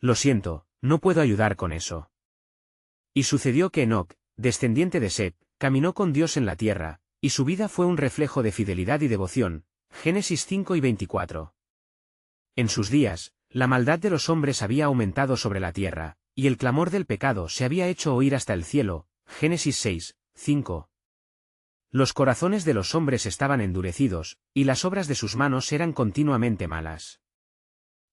Lo siento, no puedo ayudar con eso. Y sucedió que Enoc, descendiente de Set, caminó con Dios en la tierra, y su vida fue un reflejo de fidelidad y devoción. Génesis 5 y 24. En sus días, la maldad de los hombres había aumentado sobre la tierra, y el clamor del pecado se había hecho oír hasta el cielo. Génesis 6, 5. Los corazones de los hombres estaban endurecidos, y las obras de sus manos eran continuamente malas.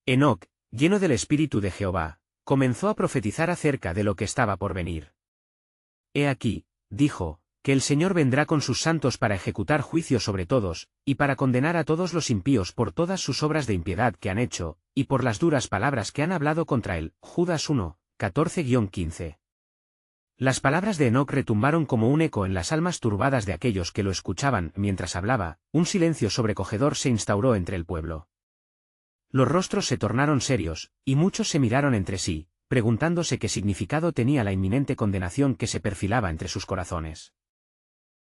Enoc, lleno del Espíritu de Jehová, comenzó a profetizar acerca de lo que estaba por venir. He aquí, dijo, que el Señor vendrá con sus santos para ejecutar juicio sobre todos, y para condenar a todos los impíos por todas sus obras de impiedad que han hecho, y por las duras palabras que han hablado contra él. Judas 1, 14-15. Las palabras de Enoc retumbaron como un eco en las almas turbadas de aquellos que lo escuchaban. Mientras hablaba, un silencio sobrecogedor se instauró entre el pueblo. Los rostros se tornaron serios, y muchos se miraron entre sí, preguntándose qué significado tenía la inminente condenación que se perfilaba entre sus corazones.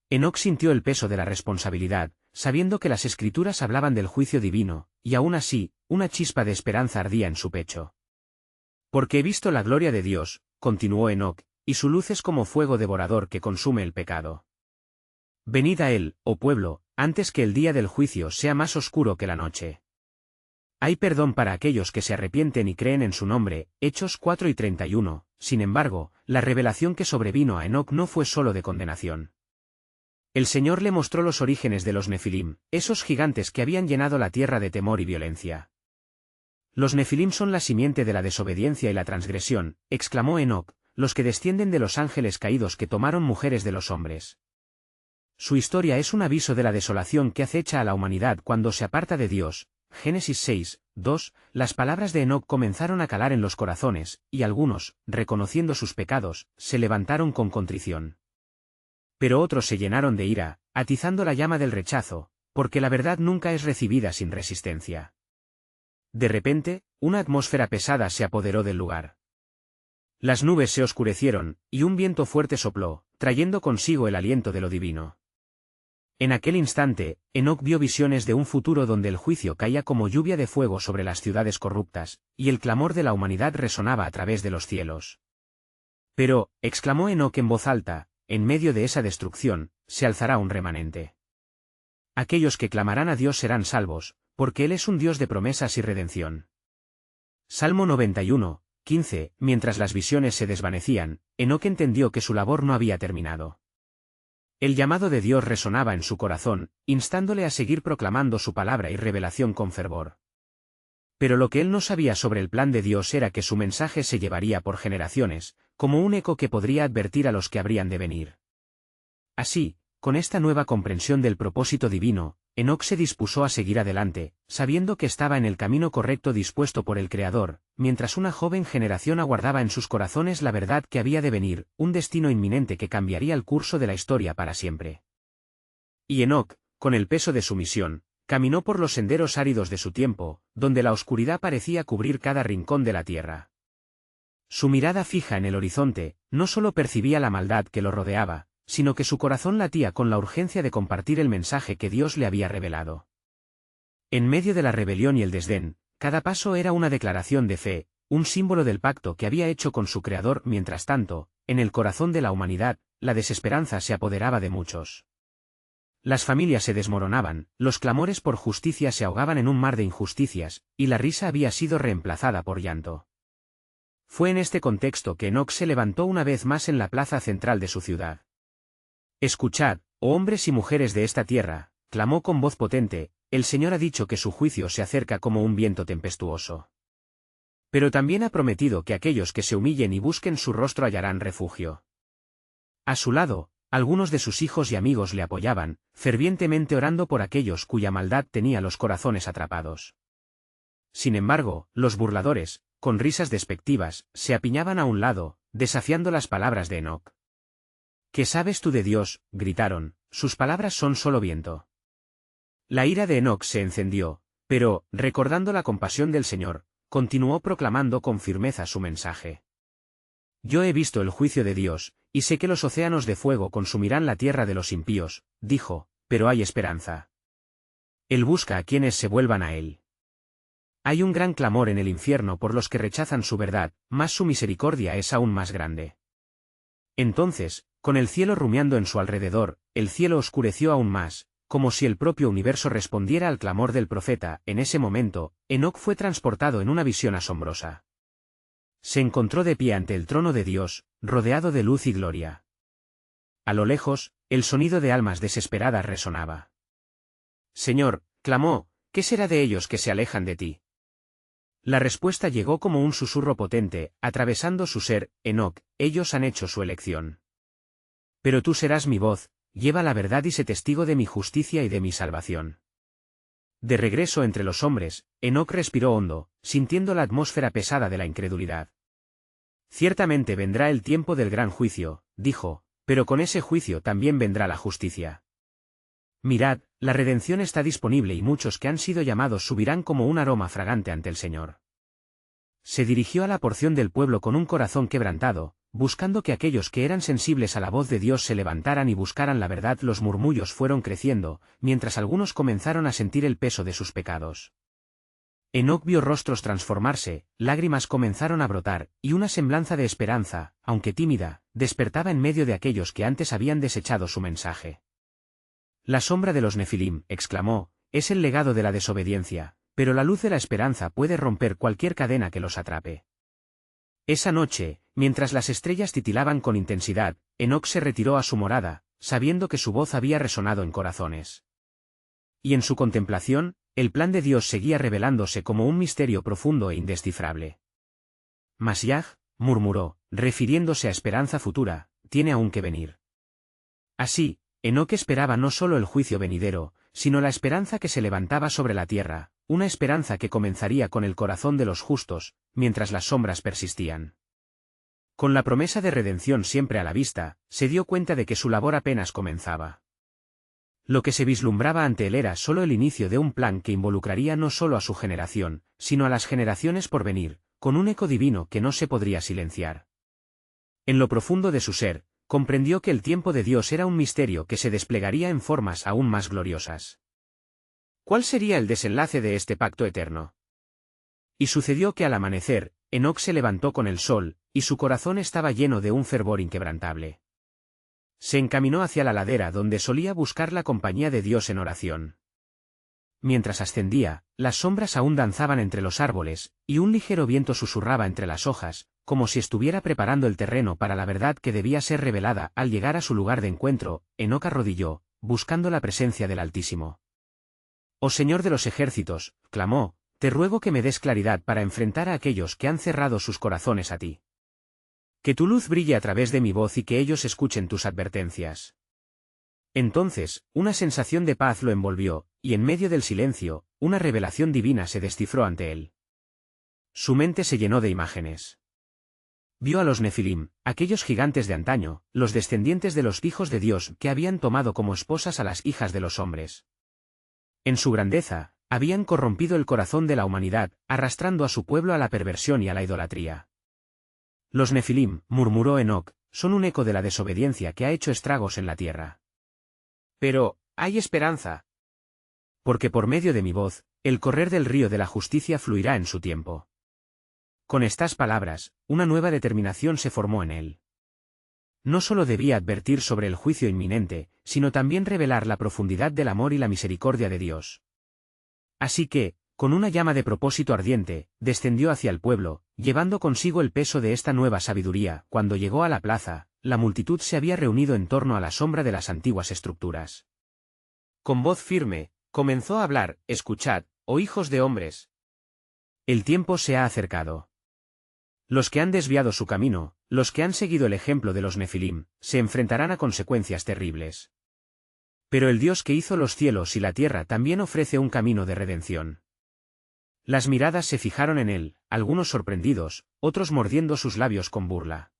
Enoc sintió el peso de la responsabilidad, sabiendo que las Escrituras hablaban del juicio divino, y aún así, una chispa de esperanza ardía en su pecho. Porque he visto la gloria de Dios, continuó Enoc, y su luz es como fuego devorador que consume el pecado. Venid a él, oh pueblo, antes que el día del juicio sea más oscuro que la noche. Hay perdón para aquellos que se arrepienten y creen en su nombre. Hechos 4 y 31. Sin embargo, la revelación que sobrevino a Enoc no fue solo de condenación. El Señor le mostró los orígenes de los Nefilim, esos gigantes que habían llenado la tierra de temor y violencia. Los Nefilim son la simiente de la desobediencia y la transgresión, exclamó Enoc, los que descienden de los ángeles caídos que tomaron mujeres de los hombres. Su historia es un aviso de la desolación que acecha a la humanidad cuando se aparta de Dios. Génesis 6, 2. Las palabras de Enoc comenzaron a calar en los corazones, y algunos, reconociendo sus pecados, se levantaron con contrición. Pero otros se llenaron de ira, atizando la llama del rechazo, porque la verdad nunca es recibida sin resistencia. De repente, una atmósfera pesada se apoderó del lugar. Las nubes se oscurecieron, y un viento fuerte sopló, trayendo consigo el aliento de lo divino. En aquel instante, Enoc vio visiones de un futuro donde el juicio caía como lluvia de fuego sobre las ciudades corruptas, y el clamor de la humanidad resonaba a través de los cielos. Pero, exclamó Enoc en voz alta, en medio de esa destrucción, se alzará un remanente. Aquellos que clamarán a Dios serán salvos, porque Él es un Dios de promesas y redención. Salmo 91, 15. Mientras las visiones se desvanecían, Enoc entendió que su labor no había terminado. El llamado de Dios resonaba en su corazón, instándole a seguir proclamando su palabra y revelación con fervor. Pero lo que él no sabía sobre el plan de Dios era que su mensaje se llevaría por generaciones, como un eco que podría advertir a los que habrían de venir. Así, con esta nueva comprensión del propósito divino, Enoc se dispuso a seguir adelante, sabiendo que estaba en el camino correcto dispuesto por el Creador, mientras una joven generación aguardaba en sus corazones la verdad que había de venir, un destino inminente que cambiaría el curso de la historia para siempre. Y Enoc, con el peso de su misión, caminó por los senderos áridos de su tiempo, donde la oscuridad parecía cubrir cada rincón de la tierra. Su mirada fija en el horizonte, no solo percibía la maldad que lo rodeaba, sino que su corazón latía con la urgencia de compartir el mensaje que Dios le había revelado. En medio de la rebelión y el desdén, cada paso era una declaración de fe, un símbolo del pacto que había hecho con su Creador. Mientras tanto, en el corazón de la humanidad, la desesperanza se apoderaba de muchos. Las familias se desmoronaban, los clamores por justicia se ahogaban en un mar de injusticias, y la risa había sido reemplazada por llanto. Fue en este contexto que Enoc se levantó una vez más en la plaza central de su ciudad. Escuchad, oh hombres y mujeres de esta tierra, clamó con voz potente, el Señor ha dicho que su juicio se acerca como un viento tempestuoso. Pero también ha prometido que aquellos que se humillen y busquen su rostro hallarán refugio. A su lado, algunos de sus hijos y amigos le apoyaban, fervientemente orando por aquellos cuya maldad tenía los corazones atrapados. Sin embargo, los burladores, con risas despectivas, se apiñaban a un lado, desafiando las palabras de Enoc. ¿Qué sabes tú de Dios?, gritaron, sus palabras son solo viento. La ira de Enoc se encendió, pero, recordando la compasión del Señor, continuó proclamando con firmeza su mensaje. Yo he visto el juicio de Dios, y sé que los océanos de fuego consumirán la tierra de los impíos, dijo, pero hay esperanza. Él busca a quienes se vuelvan a él. hay un gran clamor en el infierno por los que rechazan su verdad, mas su misericordia es aún más grande. Entonces, con el cielo rumiando en su alrededor, el cielo oscureció aún más, como si el propio universo respondiera al clamor del profeta. En ese momento, Enoc fue transportado en una visión asombrosa. Se encontró de pie ante el trono de Dios, rodeado de luz y gloria. A lo lejos, el sonido de almas desesperadas resonaba. Señor, clamó, ¿qué será de ellos que se alejan de ti? La respuesta llegó como un susurro potente, atravesando su ser: Enoc, ellos han hecho su elección. Pero tú serás mi voz, lleva la verdad y sé testigo de mi justicia y de mi salvación. De regreso entre los hombres, Enoc respiró hondo, sintiendo la atmósfera pesada de la incredulidad. Ciertamente vendrá el tiempo del gran juicio, dijo, pero con ese juicio también vendrá la justicia. Mirad, la redención está disponible y muchos que han sido llamados subirán como un aroma fragante ante el Señor. Se dirigió a la porción del pueblo con un corazón quebrantado, buscando que aquellos que eran sensibles a la voz de Dios se levantaran y buscaran la verdad. Los murmullos fueron creciendo, mientras algunos comenzaron a sentir el peso de sus pecados. Enoc vio rostros transformarse, lágrimas comenzaron a brotar, y una semblanza de esperanza, aunque tímida, despertaba en medio de aquellos que antes habían desechado su mensaje. La sombra de los Nefilim, exclamó, es el legado de la desobediencia, pero la luz de la esperanza puede romper cualquier cadena que los atrape. Esa noche, mientras las estrellas titilaban con intensidad, Enoc se retiró a su morada, sabiendo que su voz había resonado en corazones. Y en su contemplación, el plan de Dios seguía revelándose como un misterio profundo e indescifrable. Mas Yah, murmuró, refiriéndose a esperanza futura, tiene aún que venir. Así, Enoc esperaba no solo el juicio venidero, sino la esperanza que se levantaba sobre la tierra, una esperanza que comenzaría con el corazón de los justos, mientras las sombras persistían. Con la promesa de redención siempre a la vista, se dio cuenta de que su labor apenas comenzaba. Lo que se vislumbraba ante él era solo el inicio de un plan que involucraría no solo a su generación, sino a las generaciones por venir, con un eco divino que no se podría silenciar. En lo profundo de su ser, comprendió que el tiempo de Dios era un misterio que se desplegaría en formas aún más gloriosas. ¿Cuál sería el desenlace de este pacto eterno? Y sucedió que al amanecer, Enoc se levantó con el sol, y su corazón estaba lleno de un fervor inquebrantable. Se encaminó hacia la ladera donde solía buscar la compañía de Dios en oración. Mientras ascendía, las sombras aún danzaban entre los árboles, y un ligero viento susurraba entre las hojas, como si estuviera preparando el terreno para la verdad que debía ser revelada. Al llegar a su lugar de encuentro, Enoc arrodilló, buscando la presencia del Altísimo. «Oh Señor de los ejércitos», clamó, «te ruego que me des claridad para enfrentar a aquellos que han cerrado sus corazones a ti. Que tu luz brille a través de mi voz y que ellos escuchen tus advertencias». Entonces, una sensación de paz lo envolvió, y en medio del silencio, una revelación divina se descifró ante él. Su mente se llenó de imágenes. Vio a los Nefilim, aquellos gigantes de antaño, los descendientes de los hijos de Dios que habían tomado como esposas a las hijas de los hombres. En su grandeza, habían corrompido el corazón de la humanidad, arrastrando a su pueblo a la perversión y a la idolatría. Los Nefilim, murmuró Enoc, son un eco de la desobediencia que ha hecho estragos en la tierra. Pero, hay esperanza. Porque por medio de mi voz, el correr del río de la justicia fluirá en su tiempo. Con estas palabras, una nueva determinación se formó en él. No solo debía advertir sobre el juicio inminente, sino también revelar la profundidad del amor y la misericordia de Dios. Así que, con una llama de propósito ardiente, descendió hacia el pueblo, llevando consigo el peso de esta nueva sabiduría. Cuando llegó a la plaza, la multitud se había reunido en torno a la sombra de las antiguas estructuras. Con voz firme, comenzó a hablar: «Escuchad, oh hijos de hombres. El tiempo se ha acercado. Los que han desviado su camino, los que han seguido el ejemplo de los Nefilim, se enfrentarán a consecuencias terribles. Pero el Dios que hizo los cielos y la tierra también ofrece un camino de redención». Las miradas se fijaron en él, algunos sorprendidos, otros mordiendo sus labios con burla.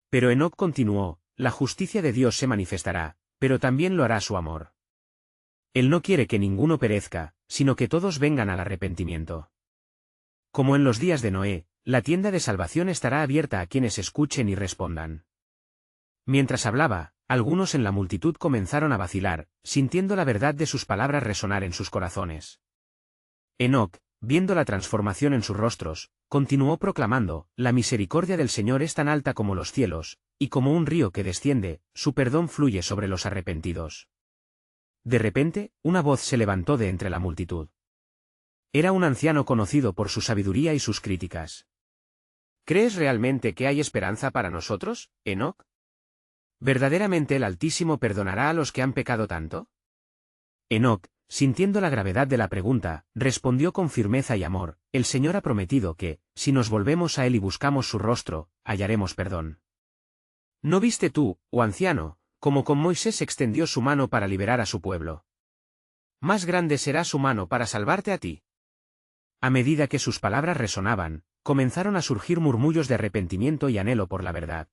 Pero Enoc continuó: «La justicia de Dios se manifestará, pero también lo hará su amor. Él no quiere que ninguno perezca, sino que todos vengan al arrepentimiento. Como en los días de Noé, la tienda de salvación estará abierta a quienes escuchen y respondan». Mientras hablaba, algunos en la multitud comenzaron a vacilar, sintiendo la verdad de sus palabras resonar en sus corazones. Enoc, viendo la transformación en sus rostros, continuó proclamando: «La misericordia del Señor es tan alta como los cielos, y como un río que desciende, su perdón fluye sobre los arrepentidos». De repente, una voz se levantó de entre la multitud. Era un anciano conocido por su sabiduría y sus críticas. «¿Crees realmente que hay esperanza para nosotros, Enoc? ¿Verdaderamente el Altísimo perdonará a los que han pecado tanto?» Enoc, sintiendo la gravedad de la pregunta, respondió con firmeza y amor: «El Señor ha prometido que, si nos volvemos a Él y buscamos su rostro, hallaremos perdón». ¿No viste tú, oh anciano, cómo con Moisés extendió su mano para liberar a su pueblo? Más grande será su mano para salvarte a ti. A medida que sus palabras resonaban, comenzaron a surgir murmullos de arrepentimiento y anhelo por la verdad.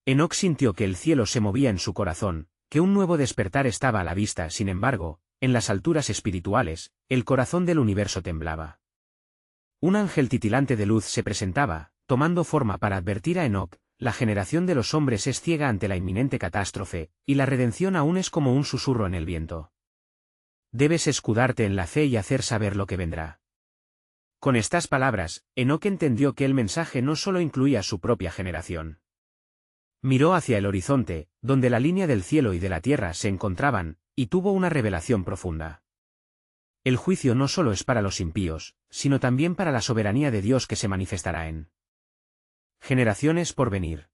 Enoc sintió que el cielo se movía en su corazón, que un nuevo despertar estaba a la vista. Sin embargo, en las alturas espirituales, el corazón del universo temblaba. Un ángel titilante de luz se presentaba, tomando forma para advertir a Enoc: «La generación de los hombres es ciega ante la inminente catástrofe, y la redención aún es como un susurro en el viento. Debes escudarte en la fe y hacer saber lo que vendrá». Con estas palabras, Enoc entendió que el mensaje no solo incluía su propia generación. Miró hacia el horizonte, donde la línea del cielo y de la tierra se encontraban, y tuvo una revelación profunda. El juicio no solo es para los impíos, sino también para la soberanía de Dios que se manifestará en generaciones por venir.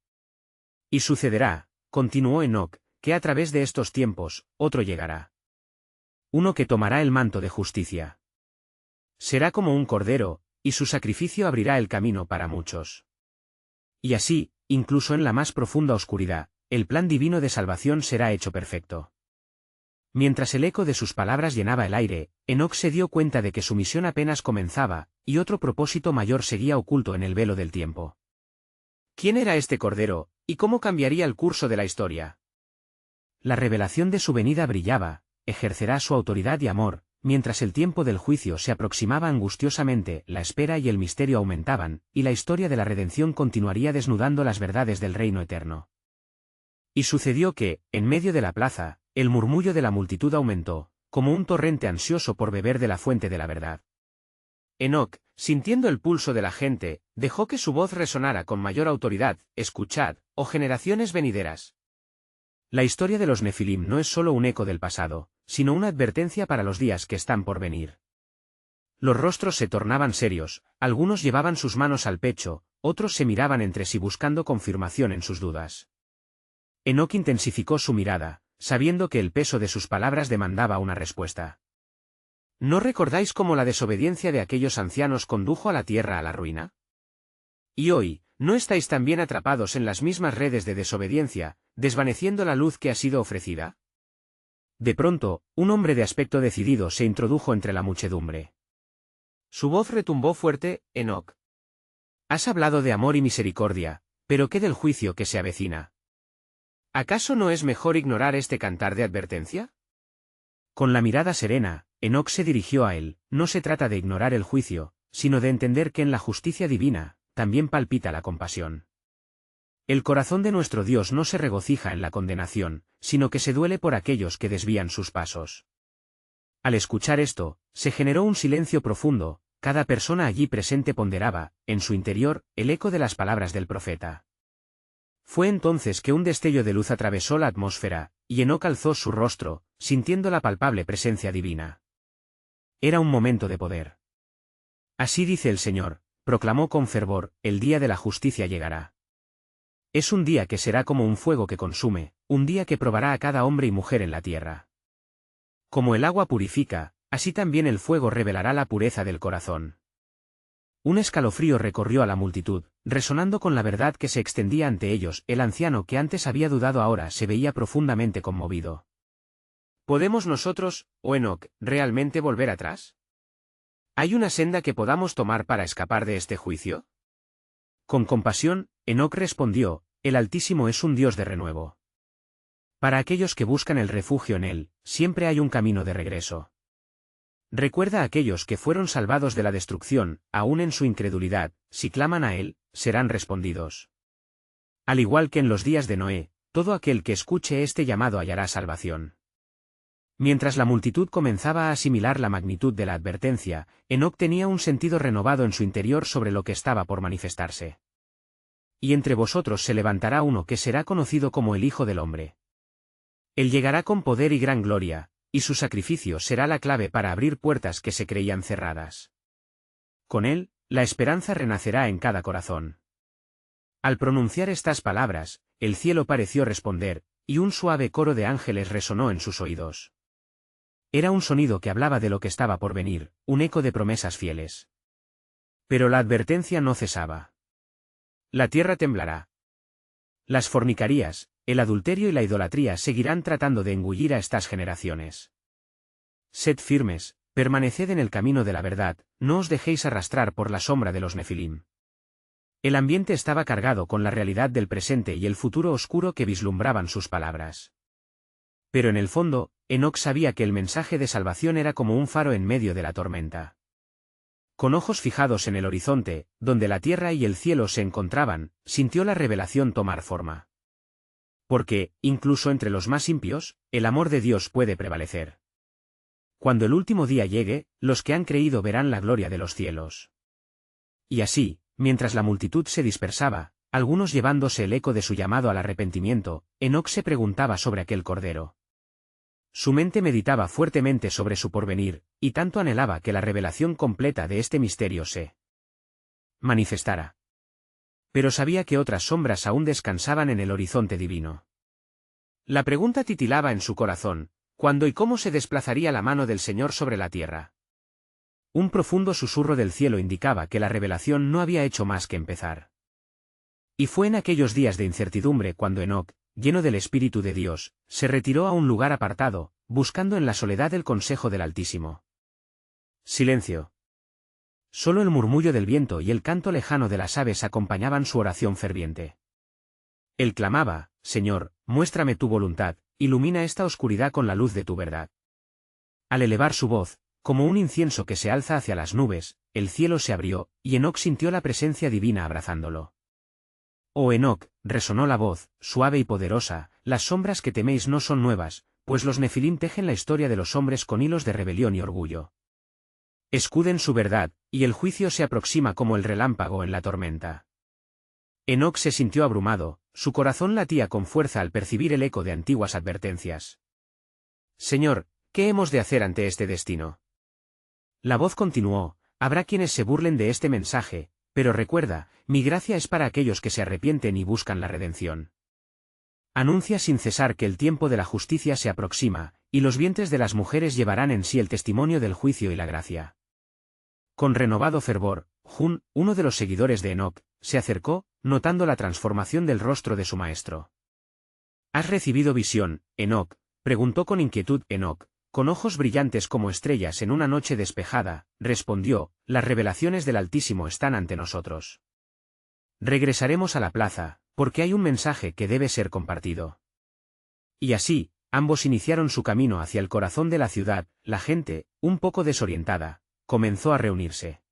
Y sucederá, continuó Enoc, que a través de estos tiempos, otro llegará. Uno que tomará el manto de justicia. Será como un cordero, y su sacrificio abrirá el camino para muchos. Y así, incluso en la más profunda oscuridad, el plan divino de salvación será hecho perfecto. Mientras el eco de sus palabras llenaba el aire, Enoc se dio cuenta de que su misión apenas comenzaba, y otro propósito mayor seguía oculto en el velo del tiempo. ¿Quién era este cordero, y cómo cambiaría el curso de la historia? La revelación de su venida brillaba, ejercerá su autoridad y amor. Mientras el tiempo del juicio se aproximaba angustiosamente, la espera y el misterio aumentaban, y la historia de la redención continuaría desnudando las verdades del reino eterno. Y sucedió que, en medio de la plaza, el murmullo de la multitud aumentó, como un torrente ansioso por beber de la fuente de la verdad. Enoc, sintiendo el pulso de la gente, dejó que su voz resonara con mayor autoridad: «Escuchad, oh generaciones venideras. La historia de los Nefilim no es solo un eco del pasado, sino una advertencia para los días que están por venir». Los rostros se tornaban serios, algunos llevaban sus manos al pecho, otros se miraban entre sí buscando confirmación en sus dudas. Enoc intensificó su mirada, sabiendo que el peso de sus palabras demandaba una respuesta. ¿No recordáis cómo la desobediencia de aquellos ancianos condujo a la tierra a la ruina? Y hoy, ¿no estáis también atrapados en las mismas redes de desobediencia, desvaneciendo la luz que ha sido ofrecida? De pronto, un hombre de aspecto decidido se introdujo entre la muchedumbre. Su voz retumbó fuerte: «Enoc. Has hablado de amor y misericordia, pero ¿qué del juicio que se avecina? ¿Acaso no es mejor ignorar este cantar de advertencia?» Con la mirada serena, Enoc se dirigió a él: «No se trata de ignorar el juicio, sino de entender que en la justicia divina, también palpita la compasión. El corazón de nuestro Dios no se regocija en la condenación, sino que se duele por aquellos que desvían sus pasos». Al escuchar esto, se generó un silencio profundo. Cada persona allí presente ponderaba, en su interior, el eco de las palabras del profeta. Fue entonces que un destello de luz atravesó la atmósfera, y Enoc alzó su rostro, sintiendo la palpable presencia divina. Era un momento de poder. «Así dice el Señor», proclamó con fervor: «el día de la justicia llegará. Es un día que será como un fuego que consume, un día que probará a cada hombre y mujer en la tierra. Como el agua purifica, así también el fuego revelará la pureza del corazón». Un escalofrío recorrió a la multitud, resonando con la verdad que se extendía ante ellos. El anciano que antes había dudado ahora se veía profundamente conmovido. ¿Podemos nosotros, oh Enoc, realmente volver atrás? ¿Hay una senda que podamos tomar para escapar de este juicio? Con compasión, Enoc respondió: «El Altísimo es un Dios de renuevo. Para aquellos que buscan el refugio en Él, siempre hay un camino de regreso. Recuerda a aquellos que fueron salvados de la destrucción, aún en su incredulidad, si claman a Él, serán respondidos. Al igual que en los días de Noé, todo aquel que escuche este llamado hallará salvación». Mientras la multitud comenzaba a asimilar la magnitud de la advertencia, Enoc tenía un sentido renovado en su interior sobre lo que estaba por manifestarse. Y entre vosotros se levantará uno que será conocido como el Hijo del Hombre. Él llegará con poder y gran gloria, y su sacrificio será la clave para abrir puertas que se creían cerradas. Con él, la esperanza renacerá en cada corazón. Al pronunciar estas palabras, el cielo pareció responder, y un suave coro de ángeles resonó en sus oídos. Era un sonido que hablaba de lo que estaba por venir, un eco de promesas fieles. Pero la advertencia no cesaba. La tierra temblará. Las fornicarías, el adulterio y la idolatría seguirán tratando de engullir a estas generaciones. Sed firmes, permaneced en el camino de la verdad, no os dejéis arrastrar por la sombra de los Nefilim. El ambiente estaba cargado con la realidad del presente y el futuro oscuro que vislumbraban sus palabras. Pero en el fondo, Enoc sabía que el mensaje de salvación era como un faro en medio de la tormenta. Con ojos fijados en el horizonte, donde la tierra y el cielo se encontraban, sintió la revelación tomar forma. Porque, incluso entre los más impios, el amor de Dios puede prevalecer. Cuando el último día llegue, los que han creído verán la gloria de los cielos. Y así, mientras la multitud se dispersaba, algunos llevándose el eco de su llamado al arrepentimiento, Enoc se preguntaba sobre aquel cordero. Su mente meditaba fuertemente sobre su porvenir, y tanto anhelaba que la revelación completa de este misterio se manifestara. Pero sabía que otras sombras aún descansaban en el horizonte divino. La pregunta titilaba en su corazón, ¿cuándo y cómo se desplazaría la mano del Señor sobre la tierra? Un profundo susurro del cielo indicaba que la revelación no había hecho más que empezar. Y fue en aquellos días de incertidumbre cuando Enoc, lleno del Espíritu de Dios, se retiró a un lugar apartado, buscando en la soledad el consejo del Altísimo. Silencio. Solo el murmullo del viento y el canto lejano de las aves acompañaban su oración ferviente. Él clamaba, Señor, muéstrame tu voluntad, ilumina esta oscuridad con la luz de tu verdad. Al elevar su voz, como un incienso que se alza hacia las nubes, el cielo se abrió, y Enoc sintió la presencia divina abrazándolo. Oh Enoc, resonó la voz, suave y poderosa, las sombras que teméis no son nuevas, pues los Nefilim tejen la historia de los hombres con hilos de rebelión y orgullo. Escuden su verdad, y el juicio se aproxima como el relámpago en la tormenta. Enoc se sintió abrumado, su corazón latía con fuerza al percibir el eco de antiguas advertencias. Señor, ¿qué hemos de hacer ante este destino? La voz continuó, habrá quienes se burlen de este mensaje, pero recuerda, mi gracia es para aquellos que se arrepienten y buscan la redención. Anuncia sin cesar que el tiempo de la justicia se aproxima, y los vientres de las mujeres llevarán en sí el testimonio del juicio y la gracia. Con renovado fervor, Jun, uno de los seguidores de Enoc, se acercó, notando la transformación del rostro de su maestro. ¿Has recibido visión, Enoc?, preguntó con inquietud Enoc, con ojos brillantes como estrellas en una noche despejada, respondió, las revelaciones del Altísimo están ante nosotros. Regresaremos a la plaza, porque hay un mensaje que debe ser compartido. Y así, ambos iniciaron su camino hacia el corazón de la ciudad, la gente, un poco desorientada, comenzó a reunirse.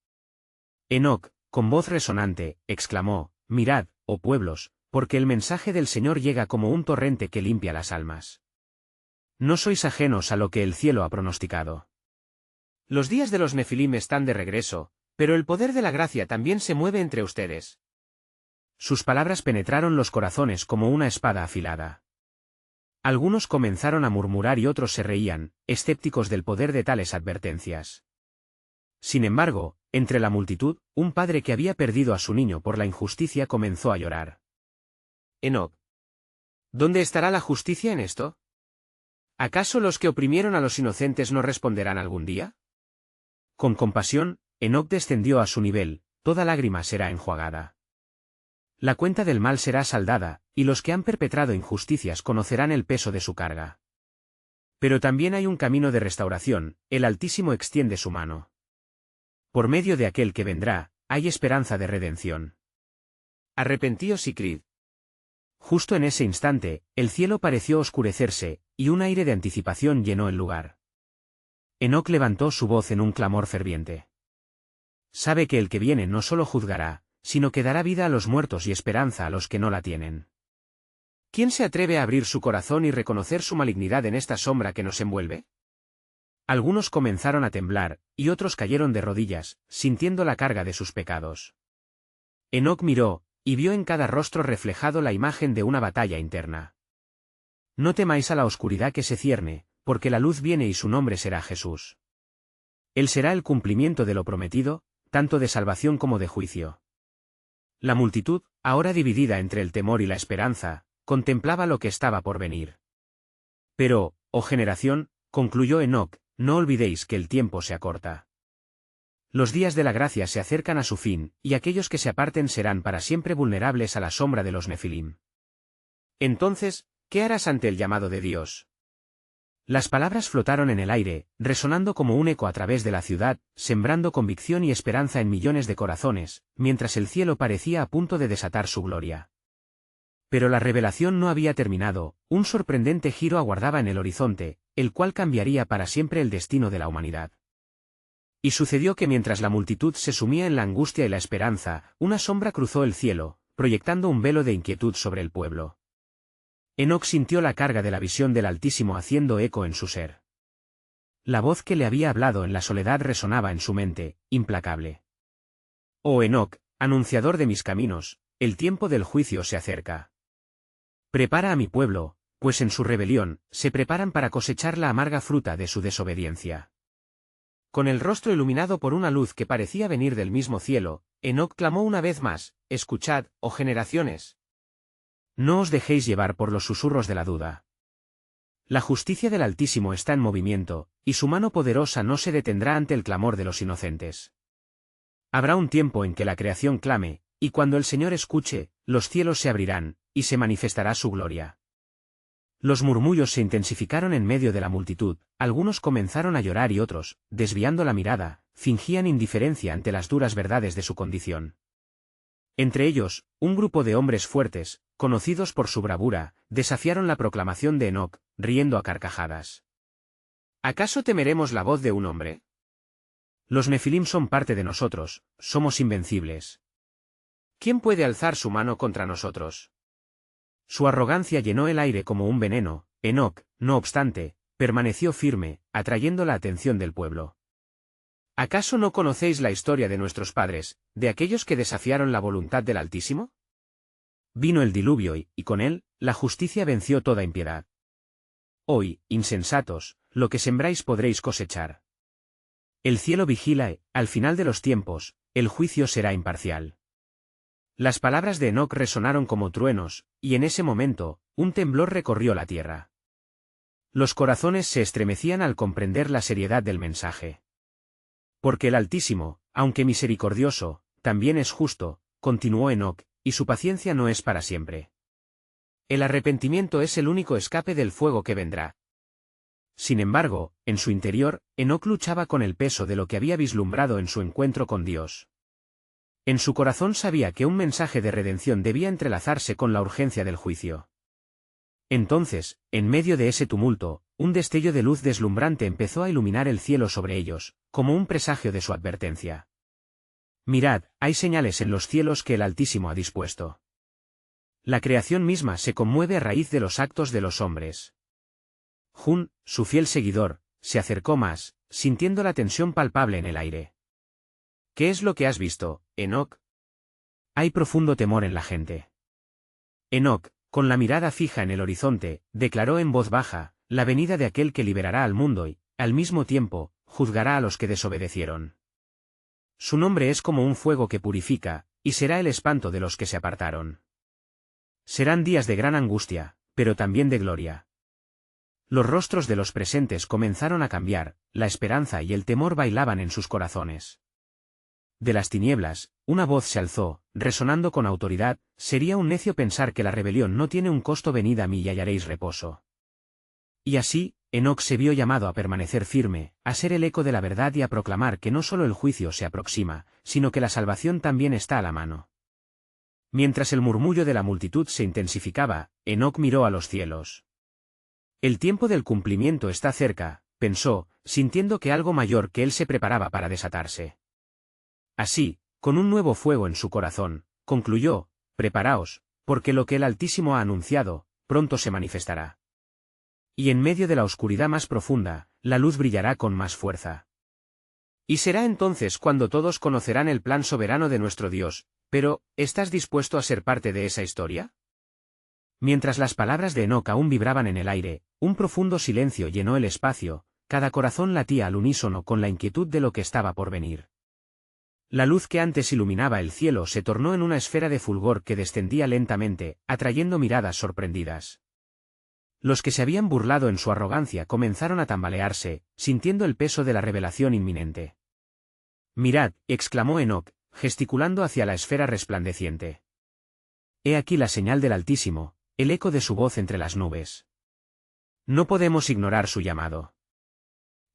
Enoc, con voz resonante, exclamó, mirad, oh pueblos, porque el mensaje del Señor llega como un torrente que limpia las almas. No sois ajenos a lo que el cielo ha pronosticado. Los días de los Nefilim están de regreso, pero el poder de la gracia también se mueve entre ustedes. Sus palabras penetraron los corazones como una espada afilada. Algunos comenzaron a murmurar y otros se reían, escépticos del poder de tales advertencias. Sin embargo, entre la multitud, un padre que había perdido a su niño por la injusticia comenzó a llorar. Enoc, ¿dónde estará la justicia en esto? ¿Acaso los que oprimieron a los inocentes no responderán algún día? Con compasión, Enoc descendió a su nivel, toda lágrima será enjuagada. La cuenta del mal será saldada, y los que han perpetrado injusticias conocerán el peso de su carga. Pero también hay un camino de restauración, el Altísimo extiende su mano. Por medio de aquel que vendrá, hay esperanza de redención. Arrepentíos y crid. Justo en ese instante, el cielo pareció oscurecerse, y un aire de anticipación llenó el lugar. Enoc levantó su voz en un clamor ferviente. Sabe que el que viene no solo juzgará, sino que dará vida a los muertos y esperanza a los que no la tienen. ¿Quién se atreve a abrir su corazón y reconocer su malignidad en esta sombra que nos envuelve? algunos comenzaron a temblar, y otros cayeron de rodillas, sintiendo la carga de sus pecados. Enoc miró, y vio en cada rostro reflejado la imagen de una batalla interna. No temáis a la oscuridad que se cierne, porque la luz viene y su nombre será Jesús. Él será el cumplimiento de lo prometido, tanto de salvación como de juicio. La multitud, ahora dividida entre el temor y la esperanza, contemplaba lo que estaba por venir. Pero, oh generación, concluyó Enoc, no olvidéis que el tiempo se acorta. Los días de la gracia se acercan a su fin, y aquellos que se aparten serán para siempre vulnerables a la sombra de los Nefilim. Entonces, ¿qué harás ante el llamado de Dios? Las palabras flotaron en el aire, resonando como un eco a través de la ciudad, sembrando convicción y esperanza en millones de corazones, mientras el cielo parecía a punto de desatar su gloria. Pero la revelación no había terminado, un sorprendente giro aguardaba en el horizonte, el cual cambiaría para siempre el destino de la humanidad. Y sucedió que mientras la multitud se sumía en la angustia y la esperanza, una sombra cruzó el cielo, proyectando un velo de inquietud sobre el pueblo. Enoc sintió la carga de la visión del Altísimo haciendo eco en su ser. La voz que le había hablado en la soledad resonaba en su mente, implacable. Oh Enoc, anunciador de mis caminos, el tiempo del juicio se acerca. Prepara a mi pueblo, pues en su rebelión, se preparan para cosechar la amarga fruta de su desobediencia. Con el rostro iluminado por una luz que parecía venir del mismo cielo, Enoc clamó una vez más, escuchad, oh generaciones. No os dejéis llevar por los susurros de la duda. La justicia del Altísimo está en movimiento, y su mano poderosa no se detendrá ante el clamor de los inocentes. Habrá un tiempo en que la creación clame, y cuando el Señor escuche, los cielos se abrirán, y se manifestará su gloria. Los murmullos se intensificaron en medio de la multitud, algunos comenzaron a llorar y otros, desviando la mirada, fingían indiferencia ante las duras verdades de su condición. Entre ellos, un grupo de hombres fuertes, conocidos por su bravura, desafiaron la proclamación de Enoc, riendo a carcajadas. ¿Acaso temeremos la voz de un hombre? Los Nefilim son parte de nosotros, somos invencibles. ¿Quién puede alzar su mano contra nosotros? Su arrogancia llenó el aire como un veneno. Enoc, no obstante, permaneció firme, atrayendo la atención del pueblo. ¿Acaso no conocéis la historia de nuestros padres, de aquellos que desafiaron la voluntad del Altísimo? Vino el diluvio y con él, la justicia venció toda impiedad. Hoy, insensatos, lo que sembráis podréis cosechar. El cielo vigila y, al final de los tiempos, el juicio será imparcial. Las palabras de Enoc resonaron como truenos, y en ese momento, un temblor recorrió la tierra. Los corazones se estremecían al comprender la seriedad del mensaje. Porque el Altísimo, aunque misericordioso, también es justo, continuó Enoc, y su paciencia no es para siempre. El arrepentimiento es el único escape del fuego que vendrá. Sin embargo, en su interior, Enoc luchaba con el peso de lo que había vislumbrado en su encuentro con Dios. En su corazón sabía que un mensaje de redención debía entrelazarse con la urgencia del juicio. Entonces, en medio de ese tumulto, un destello de luz deslumbrante empezó a iluminar el cielo sobre ellos, como un presagio de su advertencia. Mirad, hay señales en los cielos que el Altísimo ha dispuesto. La creación misma se conmueve a raíz de los actos de los hombres. Jun, su fiel seguidor, se acercó más, sintiendo la tensión palpable en el aire. ¿Qué es lo que has visto, Enoc? Hay profundo temor en la gente. Enoc, con la mirada fija en el horizonte, declaró en voz baja, la venida de aquel que liberará al mundo y, al mismo tiempo, juzgará a los que desobedecieron. Su nombre es como un fuego que purifica, y será el espanto de los que se apartaron. Serán días de gran angustia, pero también de gloria. Los rostros de los presentes comenzaron a cambiar, la esperanza y el temor bailaban en sus corazones. De las tinieblas, una voz se alzó, resonando con autoridad, sería un necio pensar que la rebelión no tiene un costo, venid a mí y hallaréis reposo. Y así, Enoc se vio llamado a permanecer firme, a ser el eco de la verdad y a proclamar que no solo el juicio se aproxima, sino que la salvación también está a la mano. Mientras el murmullo de la multitud se intensificaba, Enoc miró a los cielos. El tiempo del cumplimiento está cerca, pensó, sintiendo que algo mayor que él se preparaba para desatarse. Así, con un nuevo fuego en su corazón, concluyó, preparaos, porque lo que el Altísimo ha anunciado, pronto se manifestará. Y en medio de la oscuridad más profunda, la luz brillará con más fuerza. Y será entonces cuando todos conocerán el plan soberano de nuestro Dios, pero, ¿estás dispuesto a ser parte de esa historia? Mientras las palabras de Enoc aún vibraban en el aire, un profundo silencio llenó el espacio, cada corazón latía al unísono con la inquietud de lo que estaba por venir. La luz que antes iluminaba el cielo se tornó en una esfera de fulgor que descendía lentamente, atrayendo miradas sorprendidas. Los que se habían burlado en su arrogancia comenzaron a tambalearse, sintiendo el peso de la revelación inminente. «Mirad», exclamó Enoc, gesticulando hacia la esfera resplandeciente. «He aquí la señal del Altísimo, el eco de su voz entre las nubes. No podemos ignorar su llamado.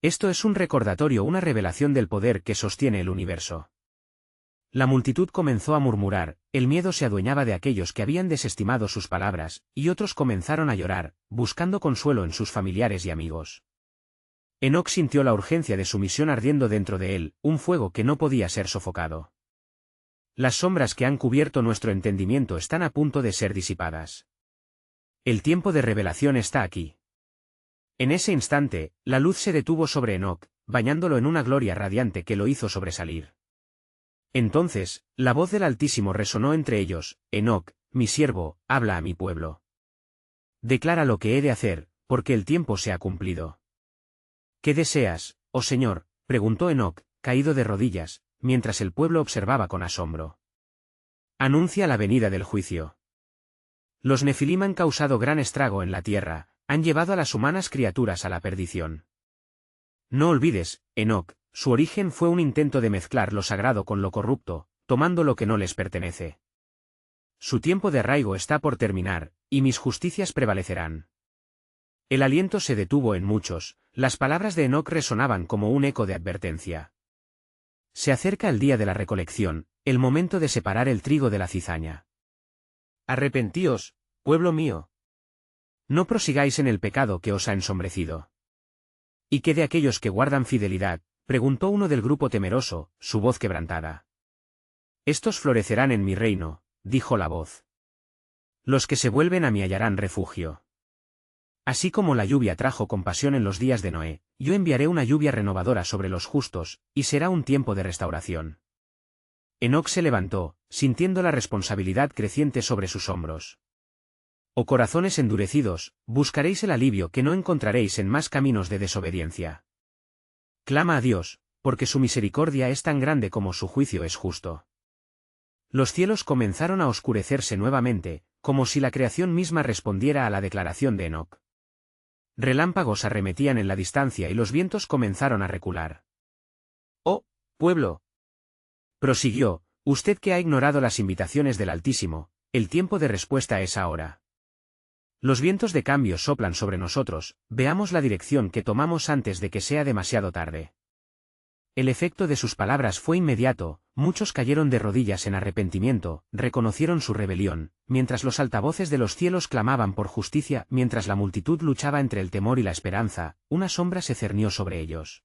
Esto es un recordatorio, una revelación del poder que sostiene el universo». La multitud comenzó a murmurar, el miedo se adueñaba de aquellos que habían desestimado sus palabras, y otros comenzaron a llorar, buscando consuelo en sus familiares y amigos. Enoc sintió la urgencia de su misión ardiendo dentro de él, un fuego que no podía ser sofocado. Las sombras que han cubierto nuestro entendimiento están a punto de ser disipadas. El tiempo de revelación está aquí. En ese instante, la luz se detuvo sobre Enoc, bañándolo en una gloria radiante que lo hizo sobresalir. Entonces, la voz del Altísimo resonó entre ellos: «Enoc, mi siervo, habla a mi pueblo. Declara lo que he de hacer, porque el tiempo se ha cumplido». «¿Qué deseas, oh Señor?», preguntó Enoc, caído de rodillas, mientras el pueblo observaba con asombro. «Anuncia la venida del juicio. Los Nefilim han causado gran estrago en la tierra, han llevado a las humanas criaturas a la perdición. No olvides, Enoc, su origen fue un intento de mezclar lo sagrado con lo corrupto, tomando lo que no les pertenece. Su tiempo de arraigo está por terminar, y mis justicias prevalecerán». El aliento se detuvo en muchos, las palabras de Enoc resonaban como un eco de advertencia. Se acerca el día de la recolección, el momento de separar el trigo de la cizaña. Arrepentíos, pueblo mío. No prosigáis en el pecado que os ha ensombrecido. ¿Y qué de aquellos que guardan fidelidad?, preguntó uno del grupo temeroso, su voz quebrantada. Estos florecerán en mi reino, dijo la voz. Los que se vuelven a mí hallarán refugio. Así como la lluvia trajo compasión en los días de Noé, yo enviaré una lluvia renovadora sobre los justos, y será un tiempo de restauración. Enoc se levantó, sintiendo la responsabilidad creciente sobre sus hombros. Oh corazones endurecidos, buscaréis el alivio que no encontraréis en más caminos de desobediencia. Clama a Dios, porque su misericordia es tan grande como su juicio es justo. Los cielos comenzaron a oscurecerse nuevamente, como si la creación misma respondiera a la declaración de Enoc. Relámpagos arremetían en la distancia y los vientos comenzaron a recular. «Oh, pueblo», prosiguió, «usted que ha ignorado las invitaciones del Altísimo, el tiempo de respuesta es ahora. Los vientos de cambio soplan sobre nosotros, veamos la dirección que tomamos antes de que sea demasiado tarde». El efecto de sus palabras fue inmediato, muchos cayeron de rodillas en arrepentimiento, reconocieron su rebelión, mientras los altavoces de los cielos clamaban por justicia, mientras la multitud luchaba entre el temor y la esperanza, una sombra se cernió sobre ellos.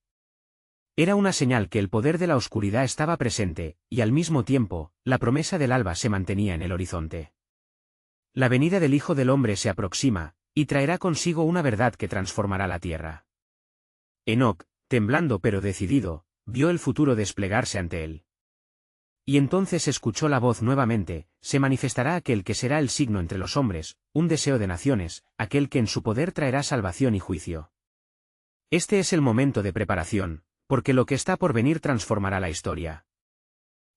Era una señal que el poder de la oscuridad estaba presente, y al mismo tiempo, la promesa del alba se mantenía en el horizonte. La venida del Hijo del Hombre se aproxima, y traerá consigo una verdad que transformará la tierra. Enoc, temblando pero decidido, vio el futuro desplegarse ante él. Y entonces escuchó la voz nuevamente: «Se manifestará aquel que será el signo entre los hombres, un deseo de naciones, aquel que en su poder traerá salvación y juicio». Este es el momento de preparación, porque lo que está por venir transformará la historia.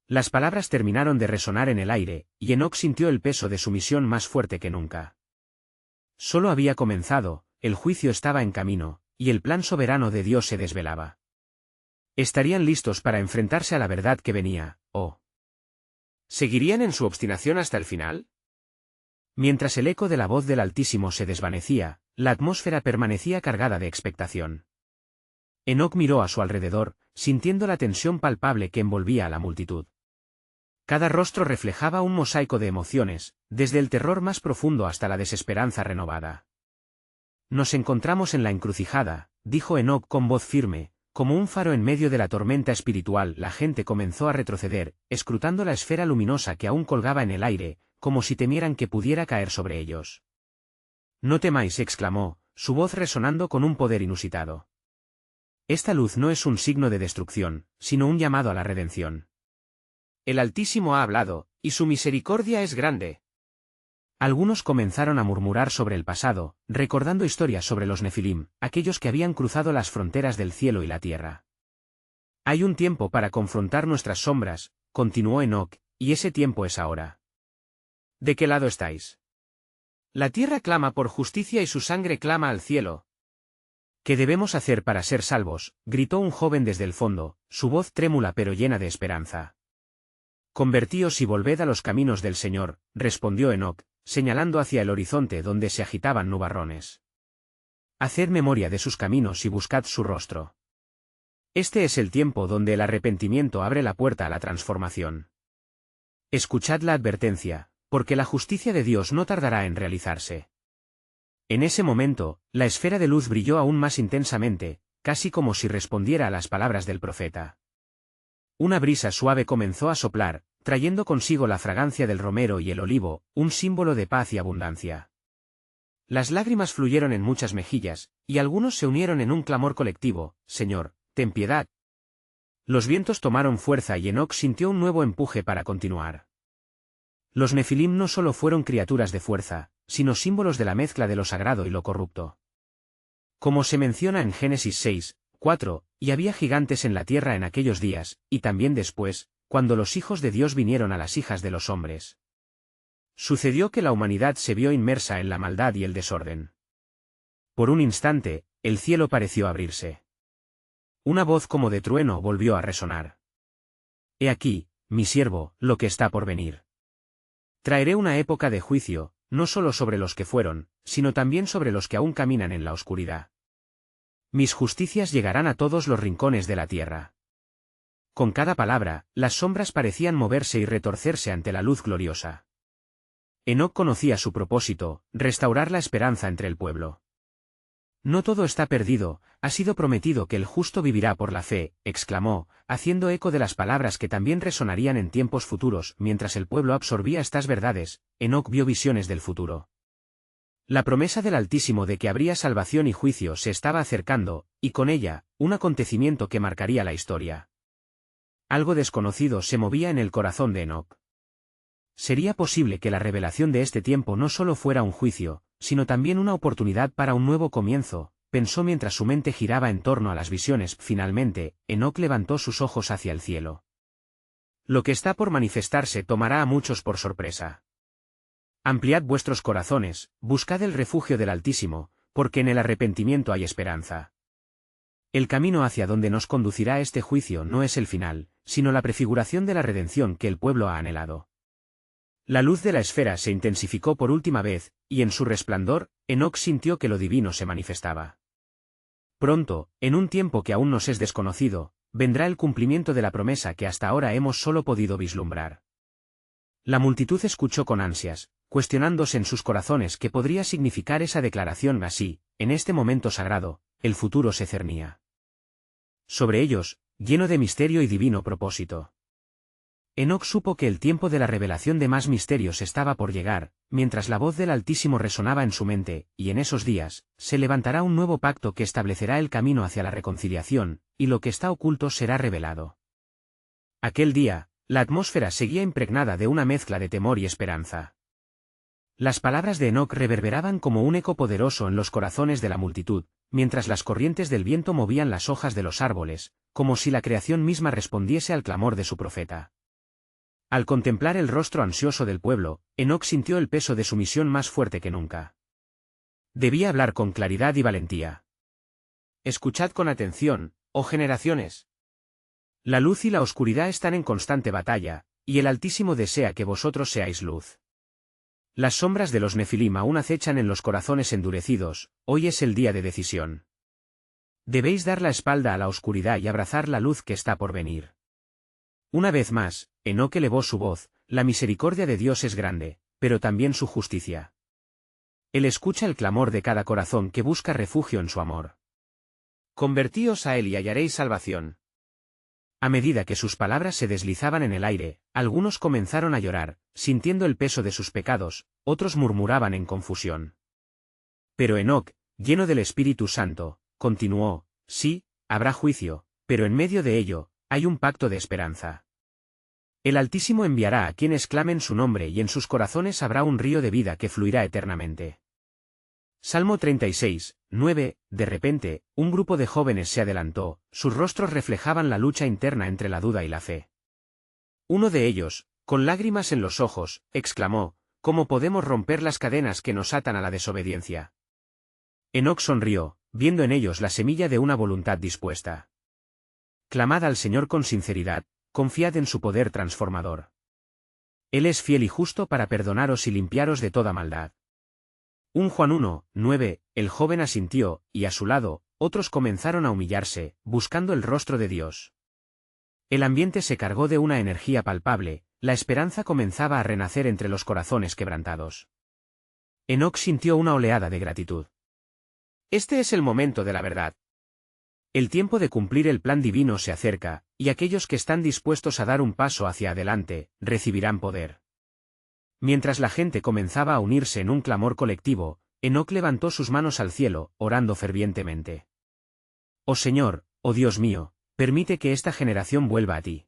Las palabras terminaron de resonar en el aire, y Enoc sintió el peso de su misión más fuerte que nunca. Solo había comenzado, el juicio estaba en camino, y el plan soberano de Dios se desvelaba. ¿Estarían listos para enfrentarse a la verdad que venía, o seguirían en su obstinación hasta el final? Mientras el eco de la voz del Altísimo se desvanecía, la atmósfera permanecía cargada de expectación. Enoc miró a su alrededor, sintiendo la tensión palpable que envolvía a la multitud. Cada rostro reflejaba un mosaico de emociones, desde el terror más profundo hasta la desesperanza renovada. «Nos encontramos en la encrucijada», dijo Enoc con voz firme. Como un faro en medio de la tormenta espiritual, la gente comenzó a retroceder, escrutando la esfera luminosa que aún colgaba en el aire, como si temieran que pudiera caer sobre ellos. «No temáis», exclamó, su voz resonando con un poder inusitado. Esta luz no es un signo de destrucción, sino un llamado a la redención. El Altísimo ha hablado, y su misericordia es grande. Algunos comenzaron a murmurar sobre el pasado, recordando historias sobre los Nefilim, aquellos que habían cruzado las fronteras del cielo y la tierra. Hay un tiempo para confrontar nuestras sombras, continuó Enoc, y ese tiempo es ahora. ¿De qué lado estáis? La tierra clama por justicia y su sangre clama al cielo. ¿Qué debemos hacer para ser salvos?, gritó un joven desde el fondo, su voz trémula pero llena de esperanza. Convertíos y volved a los caminos del Señor, respondió Enoc, señalando hacia el horizonte donde se agitaban nubarrones. Haced memoria de sus caminos y buscad su rostro. Este es el tiempo donde el arrepentimiento abre la puerta a la transformación. Escuchad la advertencia, porque la justicia de Dios no tardará en realizarse. En ese momento, la esfera de luz brilló aún más intensamente, casi como si respondiera a las palabras del profeta. Una brisa suave comenzó a soplar, trayendo consigo la fragancia del romero y el olivo, un símbolo de paz y abundancia. Las lágrimas fluyeron en muchas mejillas, y algunos se unieron en un clamor colectivo: Señor, ten piedad. Los vientos tomaron fuerza y Enoc sintió un nuevo empuje para continuar. Los Nefilim no solo fueron criaturas de fuerza, sino símbolos de la mezcla de lo sagrado y lo corrupto. Como se menciona en Génesis 6, 4, y había gigantes en la tierra en aquellos días, y también después, cuando los hijos de Dios vinieron a las hijas de los hombres. Sucedió que la humanidad se vio inmersa en la maldad y el desorden. Por un instante, el cielo pareció abrirse. Una voz como de trueno volvió a resonar. He aquí, mi siervo, lo que está por venir. Traeré una época de juicio, no solo sobre los que fueron, sino también sobre los que aún caminan en la oscuridad. Mis justicias llegarán a todos los rincones de la tierra. Con cada palabra, las sombras parecían moverse y retorcerse ante la luz gloriosa. Enoc conocía su propósito: restaurar la esperanza entre el pueblo. No todo está perdido, ha sido prometido que el justo vivirá por la fe, exclamó, haciendo eco de las palabras que también resonarían en tiempos futuros. Mientras el pueblo absorbía estas verdades, Enoc vio visiones del futuro. La promesa del Altísimo de que habría salvación y juicio se estaba acercando, y con ella, un acontecimiento que marcaría la historia. Algo desconocido se movía en el corazón de Enoc. ¿Sería posible que la revelación de este tiempo no solo fuera un juicio, sino también una oportunidad para un nuevo comienzo? Pensó mientras su mente giraba en torno a las visiones. Finalmente, Enoc levantó sus ojos hacia el cielo. Lo que está por manifestarse tomará a muchos por sorpresa. Ampliad vuestros corazones, buscad el refugio del Altísimo, porque en el arrepentimiento hay esperanza. El camino hacia donde nos conducirá este juicio no es el final, sino la prefiguración de la redención que el pueblo ha anhelado. La luz de la esfera se intensificó por última vez, y en su resplandor, Enoc sintió que lo divino se manifestaba. Pronto, en un tiempo que aún nos es desconocido, vendrá el cumplimiento de la promesa que hasta ahora hemos solo podido vislumbrar. La multitud escuchó con ansias, cuestionándose en sus corazones qué podría significar esa declaración. Así, en este momento sagrado, el futuro se cernía sobre ellos, lleno de misterio y divino propósito. Enoc supo que el tiempo de la revelación de más misterios estaba por llegar, mientras la voz del Altísimo resonaba en su mente, y en esos días, se levantará un nuevo pacto que establecerá el camino hacia la reconciliación, y lo que está oculto será revelado. Aquel día, la atmósfera seguía impregnada de una mezcla de temor y esperanza. Las palabras de Enoc reverberaban como un eco poderoso en los corazones de la multitud, mientras las corrientes del viento movían las hojas de los árboles, como si la creación misma respondiese al clamor de su profeta. Al contemplar el rostro ansioso del pueblo, Enoc sintió el peso de su misión más fuerte que nunca. Debía hablar con claridad y valentía. Escuchad con atención, oh generaciones. La luz y la oscuridad están en constante batalla, y el Altísimo desea que vosotros seáis luz. Las sombras de los Nefilim aún acechan en los corazones endurecidos. Hoy es el día de decisión. Debéis dar la espalda a la oscuridad y abrazar la luz que está por venir. Una vez más, Enoc elevó su voz: la misericordia de Dios es grande, pero también su justicia. Él escucha el clamor de cada corazón que busca refugio en su amor. Convertíos a Él y hallaréis salvación. A medida que sus palabras se deslizaban en el aire, algunos comenzaron a llorar, sintiendo el peso de sus pecados, otros murmuraban en confusión. Pero Enoc, lleno del Espíritu Santo, continuó: sí, habrá juicio, pero en medio de ello, hay un pacto de esperanza. El Altísimo enviará a quienes clamen su nombre y en sus corazones habrá un río de vida que fluirá eternamente. Salmo 36, 9. De repente, un grupo de jóvenes se adelantó, sus rostros reflejaban la lucha interna entre la duda y la fe. Uno de ellos, con lágrimas en los ojos, exclamó, ¿cómo podemos romper las cadenas que nos atan a la desobediencia? Enoc sonrió, viendo en ellos la semilla de una voluntad dispuesta. Clamad al Señor con sinceridad, confiad en su poder transformador. Él es fiel y justo para perdonaros y limpiaros de toda maldad. 1 Juan 1, 9, el joven asintió, y a su lado, otros comenzaron a humillarse, buscando el rostro de Dios. El ambiente se cargó de una energía palpable, la esperanza comenzaba a renacer entre los corazones quebrantados. Enoc sintió una oleada de gratitud. Este es el momento de la verdad. El tiempo de cumplir el plan divino se acerca, y aquellos que están dispuestos a dar un paso hacia adelante, recibirán poder. Mientras la gente comenzaba a unirse en un clamor colectivo, Enoc levantó sus manos al cielo, orando fervientemente. Oh Señor, oh Dios mío, permite que esta generación vuelva a ti.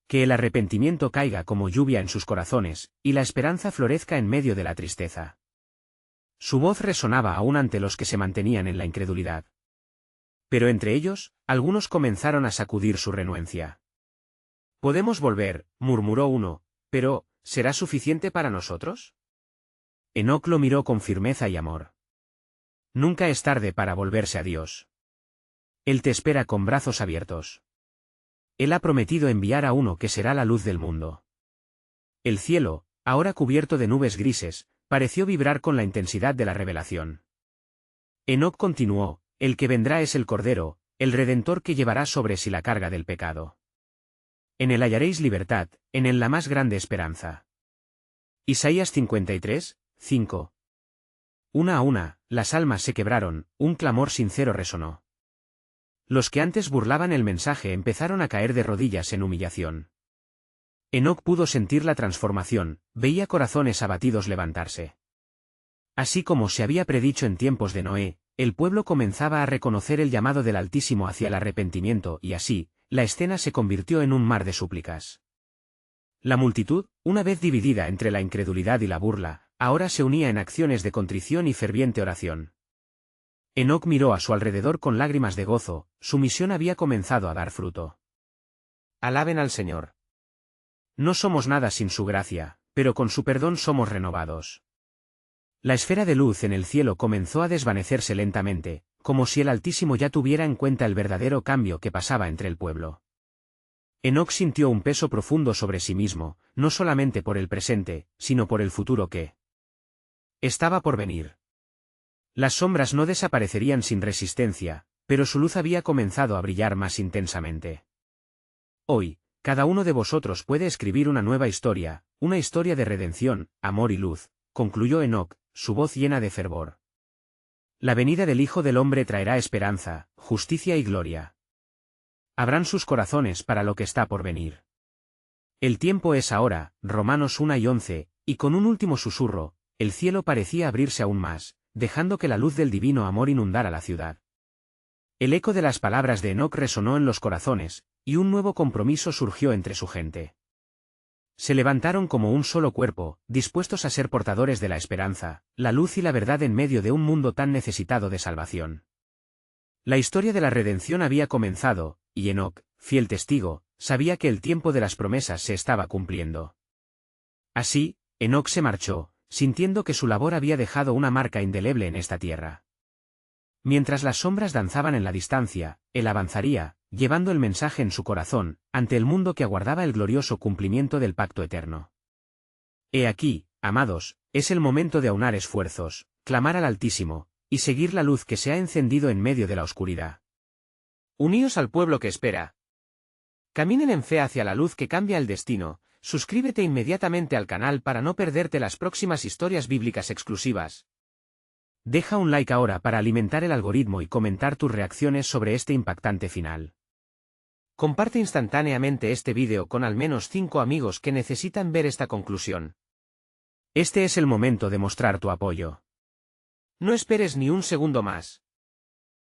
Que el arrepentimiento caiga como lluvia en sus corazones, y la esperanza florezca en medio de la tristeza. Su voz resonaba aún ante los que se mantenían en la incredulidad. Pero entre ellos, algunos comenzaron a sacudir su renuencia. «Podemos volver», murmuró uno, «pero, ¿será suficiente para nosotros?» Enoc lo miró con firmeza y amor. Nunca es tarde para volverse a Dios. Él te espera con brazos abiertos. Él ha prometido enviar a uno que será la luz del mundo. El cielo, ahora cubierto de nubes grises, pareció vibrar con la intensidad de la revelación. Enoc continuó, el que vendrá es el Cordero, el Redentor que llevará sobre sí la carga del pecado. En él hallaréis libertad, en él la más grande esperanza. Isaías 53, 5. Una a una, las almas se quebraron, un clamor sincero resonó. Los que antes burlaban el mensaje empezaron a caer de rodillas en humillación. Enoc pudo sentir la transformación, veía corazones abatidos levantarse. Así como se había predicho en tiempos de Noé, el pueblo comenzaba a reconocer el llamado del Altísimo hacia el arrepentimiento y así, la escena se convirtió en un mar de súplicas. La multitud, una vez dividida entre la incredulidad y la burla, ahora se unía en acciones de contrición y ferviente oración. Enoc miró a su alrededor con lágrimas de gozo, su misión había comenzado a dar fruto. Alaben al Señor. No somos nada sin su gracia, pero con su perdón somos renovados. La esfera de luz en el cielo comenzó a desvanecerse lentamente, como si el Altísimo ya tuviera en cuenta el verdadero cambio que pasaba entre el pueblo. Enoc sintió un peso profundo sobre sí mismo, no solamente por el presente, sino por el futuro que estaba por venir. Las sombras no desaparecerían sin resistencia, pero su luz había comenzado a brillar más intensamente. Hoy, cada uno de vosotros puede escribir una nueva historia, una historia de redención, amor y luz, concluyó Enoc, su voz llena de fervor. La venida del Hijo del Hombre traerá esperanza, justicia y gloria. Abran sus corazones para lo que está por venir. El tiempo es ahora, Romanos 1 y 11, y con un último susurro, el cielo parecía abrirse aún más, dejando que la luz del divino amor inundara la ciudad. El eco de las palabras de Enoc resonó en los corazones, y un nuevo compromiso surgió entre su gente. Se levantaron como un solo cuerpo, dispuestos a ser portadores de la esperanza, la luz y la verdad en medio de un mundo tan necesitado de salvación. La historia de la redención había comenzado, y Enoc, fiel testigo, sabía que el tiempo de las promesas se estaba cumpliendo. Así, Enoc se marchó, sintiendo que su labor había dejado una marca indeleble en esta tierra. Mientras las sombras danzaban en la distancia, él avanzaría, llevando el mensaje en su corazón, ante el mundo que aguardaba el glorioso cumplimiento del pacto eterno. He aquí, amados, es el momento de aunar esfuerzos, clamar al Altísimo, y seguir la luz que se ha encendido en medio de la oscuridad. Uníos al pueblo que espera. Caminen en fe hacia la luz que cambia el destino. Suscríbete inmediatamente al canal para no perderte las próximas historias bíblicas exclusivas. Deja un like ahora para alimentar el algoritmo y comentar tus reacciones sobre este impactante final. Comparte instantáneamente este vídeo con al menos 5 amigos que necesitan ver esta conclusión. Este es el momento de mostrar tu apoyo. No esperes ni un segundo más.